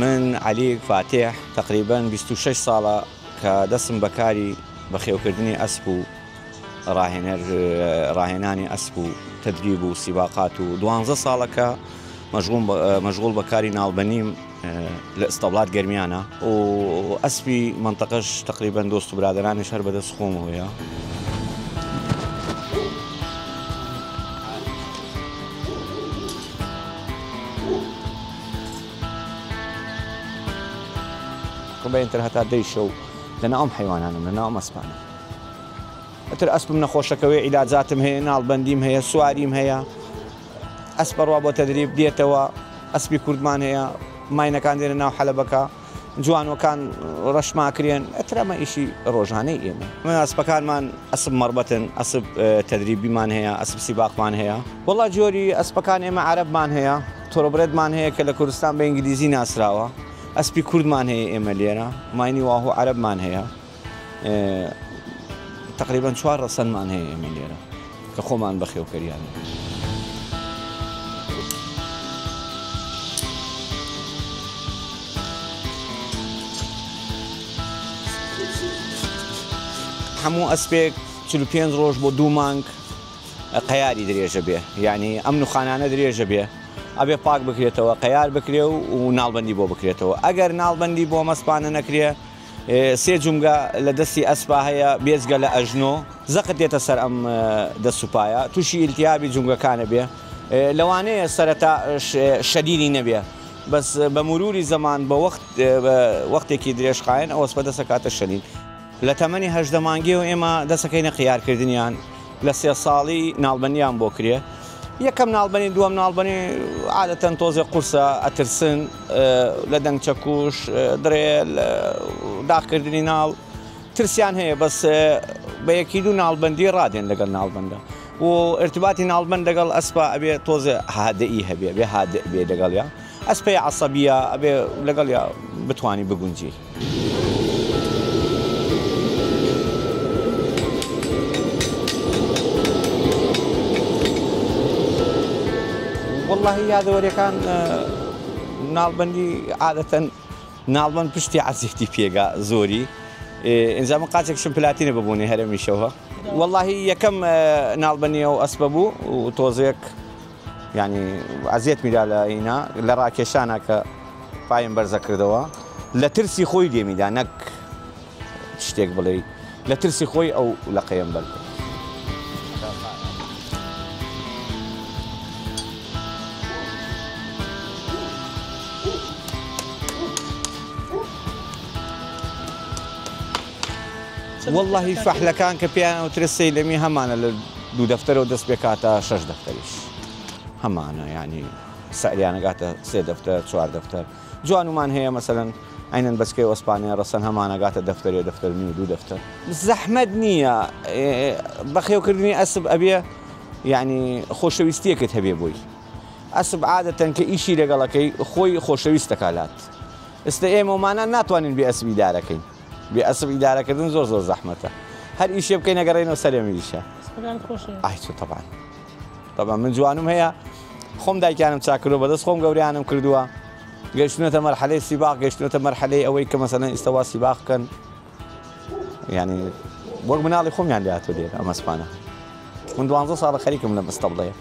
من علی فاتح تقریبا 26 ساڵە کە دەستم بەکاری بەخێوکردنی ئەسپ و ڕاهێنانی ئەسپ و تەدریب و سیباقات و 12 ساڵەکە مەشغوڵ بەکاری ناڵبەنیم لە ئستەبڵات گەرمیانە و ئەسپی منتەقەش تقریبا دۆست و برادرانیش هەر بەدەست خۆمەوەیە. بەینتر هەتا دەیشە و لەناو ئەم حیوانانم لەناو ئەم ئەسپانە. ئەتر ئەسپم نەخۆشەکەوەی عیلاجاتم هەیە، ناڵبەندیم هەیە، سواریم هەیە، ئەسپە ڕوا بۆ تەدریب دێتەوە، ئەسپی کوردمان هەیە، ماینەکان دێنە ناو حەلەبەکە، جوانوەکان ڕەشماکرێن، ئەتر ئەمە ئیشی ڕۆژانەی ئێمە. من ئەسپەکانمان ئەسپ مەڕبەتن، ئەسپ تەدریبیمان هەیە، ئەسپ سیباقمان هەیە. وەڵا جۆری ئەسپەکان ئێمە عەرەبمان هەیە، تۆڕەبرێدمان هەیە کە لە کوردستان بە ئینگلیزی ناسراوە. ئەسپی کوردمان هەیە ئێمە لێرە، ماینی واهو عەرەبمان هەیە، تقریبا 4 ڕەسەنمان هەیە ئێمە لێرە کە خۆمان بەخێوکەریان. هەموو ئەسپێک 45 ڕۆژ بۆ 2 مانگ قەیاری درێژە بێ، یعنی ئەم نوخانانە درێژە بێ، ئەبێ پاک بکرێتەوە، قەیار بکرێ و ناڵبەندی بۆ بکرێتەوە. ئەگەر ناڵبەندی بۆ مەسپانە نەکرێ، 3 جومگە لە دەستی ئەسپا هەیە بێجگە لە ئەژنۆ، زەقت دێتە سەر ئەم دەسوپایە، تووشی ئیلتیابی جومگەکانە بێ، لەوانەیە سەرەتا شەدیدی نەبێ، بەس بە مروری زەمان بە وەختێکی درێژخایەن ئەوە ئەسپە دەسەکاتە شەدید. لە تەمەنی 18 مانگیەوە ئێمە دەسەکەینە قیارکردنیان، لە 3 ساڵی ناڵبەندیان بۆ کرێ. یەکەم ناڵبەنی، دووەم ناڵبەنی عادەتەن تۆزێ قورسە ئەترسن لە دەنگ چەکوش، درێل، داخکردنی ناڵ ترسیان هەیە، بەس بە یەکی دوو ناڵبەندی ڕادێن لەگەڵ ناڵبەندە و ارتباتی ناڵبەند لەگەڵ ئەسپا ئەبێ تۆزێ هادئی هەبێ، بێ هادئ بێ لەگەڵیا، ئەسپەی عەسەبیە ئەبێ لەگەڵیا بتوانی بگونجی. والله یادەوەریەکان ناڵبەندی عادەتەن ناڵبەند پشتی عەزیەتی پێگا زۆری، ئینجا من قاچێکشم پلاتینە ببوونی هەرێمیشەوە. والله یەکەم ناڵبەندی ئەو ئەسپە بوو و تۆزێک ینی عەزیەت میدا لە ئینا لە ڕاکێشانە کە پایم بەرزە کردەوە، لە ترسی خۆی دێمیدا، نەک شتێک بڵێ، لە ترسی خۆی ئەو لەقەیەم بەر. والله فەحلەکان کە پێیانەوە ترسی لەمی هەمانە لە 2 دەفتەرەوە دەست پێکاتە 6 دەفتەریش هەمانە، ینی سەریانەگاتە 3 دەفتەر 4 دەفتەر. جوانومان هەیە مەسەلەن ئەینەن بەچکەی ئۆسپانیا ڕەسەن هەمانەگاتە دەفتەرێ دەفتەرنی و 2 دەفتەر. زەحمەت نییە، بەخێوکردنی ئەسپ ئەبێ ینی خۆشەویستیەکت هەبێ بۆی. ئەسپ عادەتەن کە ئیشی لەگەڵەکەی خۆی خۆشەویستە کالات. ئێستا ئێمەمانە ناتوانین بێ ئەسپ ئیدارەکەین، بێ ئەسپ ئیدارەکردن زۆر زەحمەتە، هەر ئیشێ بکەین نەگەڕێنەوە سەرێمیشە. طبعا من جوانم هەیە، خۆم دایکیانم چاکردەوە، بەدەست خۆم گەوریانم کردووە، گەیشتونەتە مەرحەلەی سیباق، گەیشتونەتە مەرحەلەی ئەوەی کە مەسەلەن ئیستەوا سیباق بکەن، ینی وەک مناڵی خۆمیان لێ هاتووە لێرە ئەم ئەسپانە. من 12 ساڵە خەریکم لە ئەستەبڵەیە.